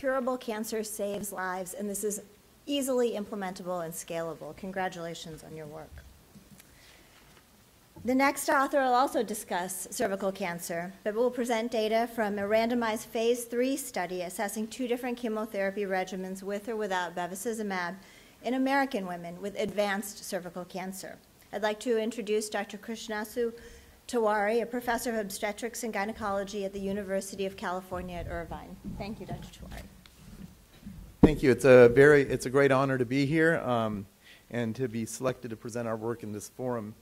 curable cancer saves lives, and this is easily implementable and scalable. Congratulations on your work. The next author will also discuss cervical cancer, but will present data from a randomized phase 3 study assessing 2 different chemotherapy regimens with or without bevacizumab in American women with advanced cervical cancer. I'd like to introduce Dr. Krishnansu Tewari, a professor of obstetrics and gynecology at the University of California at Irvine. Thank you, Dr. Tewari. Thank you. It's a great honor to be here and to be selected to present our work in this forum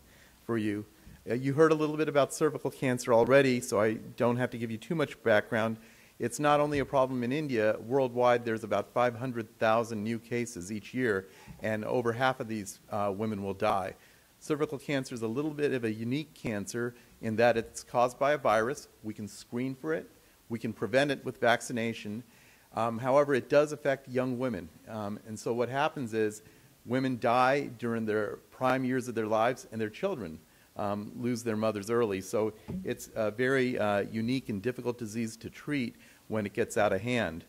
for you. You heard a little bit about cervical cancer already, so I don't have to give you too much background. It's not only a problem in India. Worldwide, there's about 500,000 new cases each year, and over half of these women will die. Cervical cancer is a little bit of a unique cancer in that it's caused by a virus. We can screen for it. We can prevent it with vaccination. However, it does affect young women. And so what happens is women die during their prime years of their lives, and their children lose their mothers early. So it's a very unique and difficult disease to treat when it gets out of hand.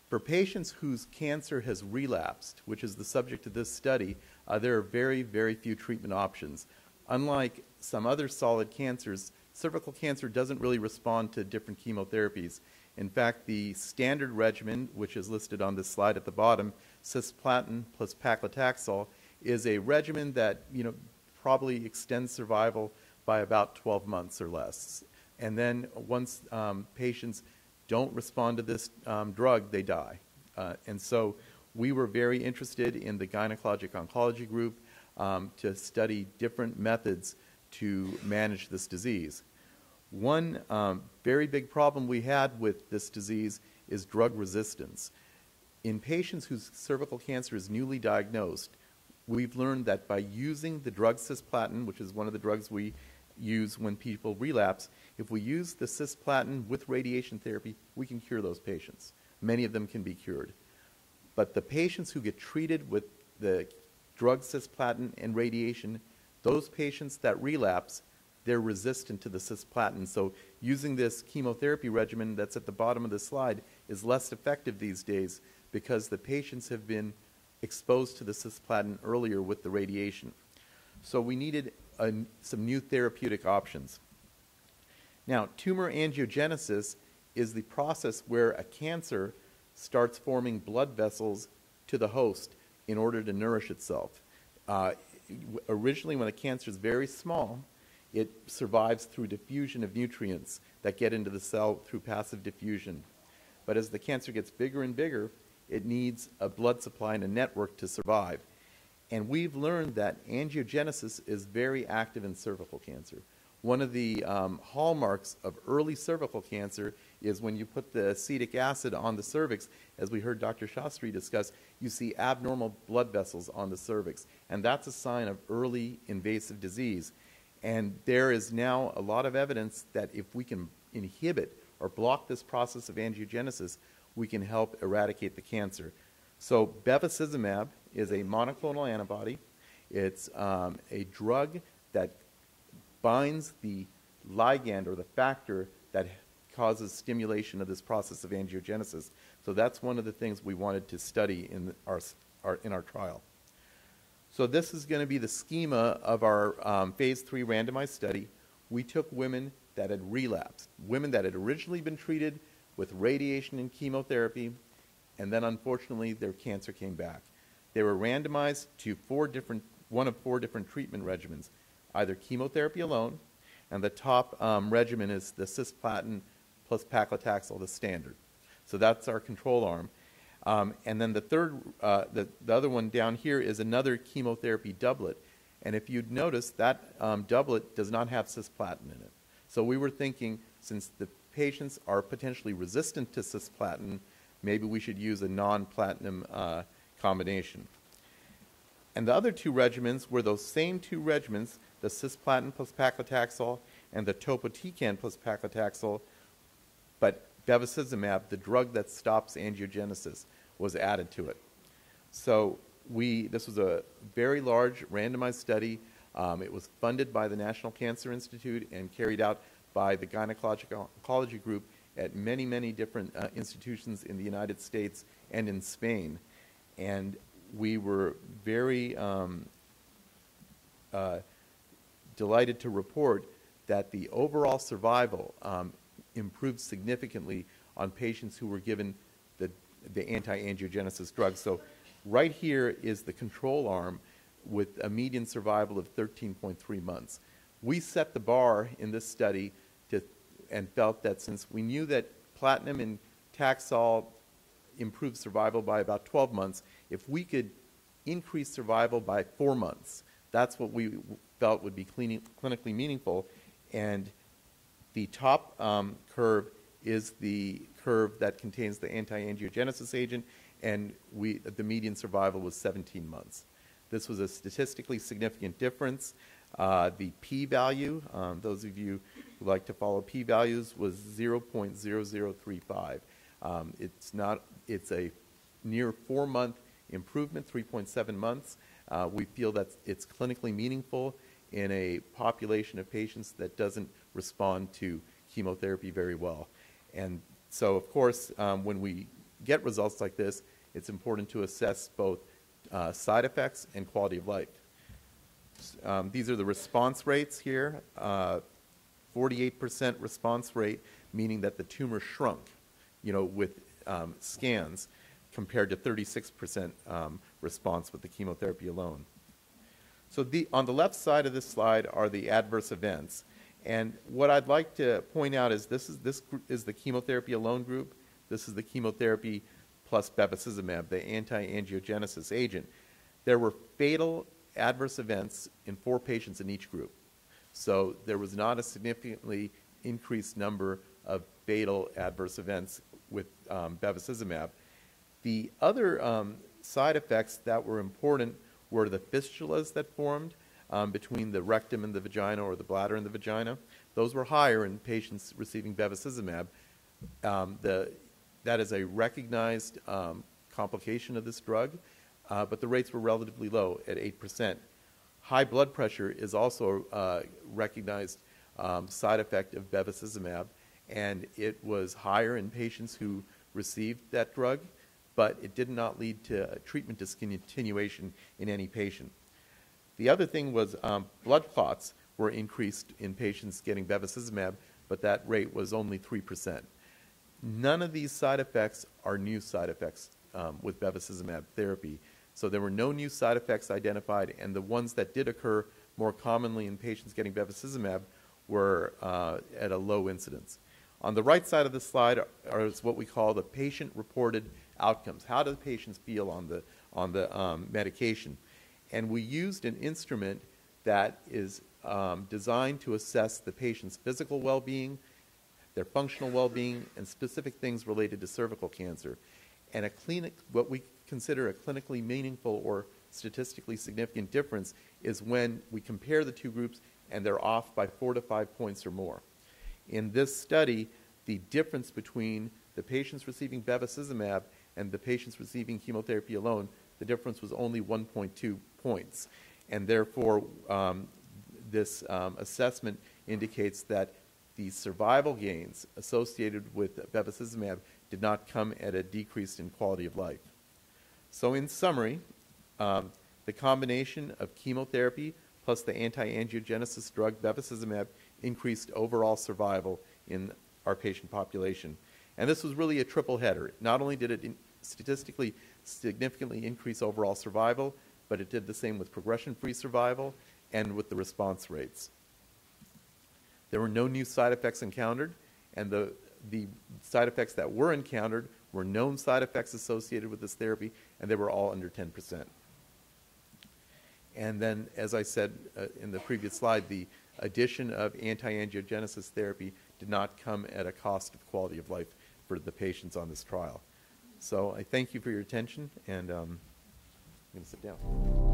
For patients whose cancer has relapsed, which is the subject of this study, there are very, very few treatment options. Unlike some other solid cancers, cervical cancer doesn't really respond to different chemotherapies. In fact, the standard regimen, which is listed on this slide at the bottom, cisplatin plus paclitaxel, is a regimen that probably extends survival by about 12 months or less. And then once patients don't respond to this drug, they die. And so we were very interested in the Gynecologic Oncology Group to study different methods to manage this disease. One very big problem we had with this disease is drug resistance. In patients whose cervical cancer is newly diagnosed, we've learned that by using the drug cisplatin, which is one of the drugs we use when people relapse, if we use the cisplatin with radiation therapy, we can cure those patients. Many of them can be cured. But the patients who get treated with the drug cisplatin and radiation, those patients that relapse, they're resistant to the cisplatin. So using this chemotherapy regimen that's at the bottom of the slide is less effective these days because the patients have been exposed to the cisplatin earlier with the radiation. So we needed some new therapeutic options. Now, tumor angiogenesis is the process where a cancer starts forming blood vessels to the host in order to nourish itself. Originally, when a cancer is very small, it survives through diffusion of nutrients that get into the cell through passive diffusion. But as the cancer gets bigger and bigger, it needs a blood supply and a network to survive. And we've learned that angiogenesis is very active in cervical cancer. One of the hallmarks of early cervical cancer is when you put the acetic acid on the cervix, as we heard Dr. Shastri discuss, you see abnormal blood vessels on the cervix. And that's a sign of early invasive disease. And there is now a lot of evidence that if we can inhibit or block this process of angiogenesis, we can help eradicate the cancer. So bevacizumab is a monoclonal antibody. It's a drug that binds the ligand or the factor that causes stimulation of this process of angiogenesis. So that's one of the things we wanted to study in our trial. So this is going to be the schema of our phase 3 randomized study. We took women that had relapsed, women that had originally been treated with radiation and chemotherapy, and then unfortunately their cancer came back. They were randomized to one of four different treatment regimens, either chemotherapy alone, and the top regimen is the cisplatin plus paclitaxel, the standard. So that's our control arm. And then the third, the other one down here is another chemotherapy doublet. And if you'd notice, that doublet does not have cisplatin in it. So we were thinking, since the patients are potentially resistant to cisplatin, maybe we should use a non-platinum combination. And the other two regimens were those same two regimens, the cisplatin plus paclitaxel and the topotecan plus paclitaxel, but bevacizumab, the drug that stops angiogenesis, was added to it. So this was a very large randomized study. It was funded by the National Cancer Institute and carried out by the Gynecologic Oncology Group at many, many different institutions in the United States and in Spain. And we were very delighted to report that the overall survival improved significantly on patients who were given the anti-angiogenesis drug. So right here is the control arm with a median survival of 13.3 months. We set the bar in this study and felt that since we knew that platinum and Taxol improved survival by about 12 months, if we could increase survival by 4 months, that's what we felt would be clinically meaningful. And the top curve is the curve that contains the anti-angiogenesis agent, and the median survival was 17 months. This was a statistically significant difference. The p-value, those of you who like to follow p-values, was 0.0035. It's a near 4-month improvement, 3.7 months. We feel that it's clinically meaningful in a population of patients that doesn't respond to chemotherapy very well. And so, of course, when we get results like this, it's important to assess both side effects and quality of life. These are the response rates here. 48% response rate, meaning that the tumor shrunk, with scans, compared to 36% response with the chemotherapy alone. So on the left side of this slide are the adverse events. And what I'd like to point out is this is the chemotherapy alone group. This is the chemotherapy plus bevacizumab, the anti-angiogenesis agent. There were fatal adverse events in 4 patients in each group. So there was not a significantly increased number of fatal adverse events with bevacizumab. The other side effects that were important were the fistulas that formed between the rectum and the vagina, or the bladder and the vagina. Those were higher in patients receiving bevacizumab. That is a recognized complication of this drug, but the rates were relatively low at 8%. High blood pressure is also a recognized side effect of bevacizumab, and it was higher in patients who received that drug, but it did not lead to treatment discontinuation in any patient. The other thing was blood clots were increased in patients getting bevacizumab, but that rate was only 3%. None of these side effects are new side effects with bevacizumab therapy. So there were no new side effects identified, and the ones that did occur more commonly in patients getting bevacizumab were at a low incidence. On the right side of the slide is what we call the patient-reported outcomes. How do the patients feel on the medication? And we used an instrument that is designed to assess the patient's physical well-being, their functional well-being, and specific things related to cervical cancer. And what we consider a clinically meaningful or statistically significant difference is when we compare the two groups and they're off by 4 to 5 points or more. In this study, the difference between the patients receiving bevacizumab and the patients receiving chemotherapy alone, the difference was only 1.2 points. And therefore, this assessment indicates that the survival gains associated with bevacizumab did not come at a decrease in quality of life. So in summary, the combination of chemotherapy plus the anti-angiogenesis drug bevacizumab increased overall survival in our patient population. And this was really a triple header. Not only did it statistically significantly increase overall survival, but it did the same with progression-free survival and with the response rates. There were no new side effects encountered, and the side effects that were encountered were known side effects associated with this therapy, and they were all under 10%. And then, as I said in the previous slide, the addition of anti-angiogenesis therapy did not come at a cost of quality of life for the patients on this trial. So I thank you for your attention, and I'm going to sit down.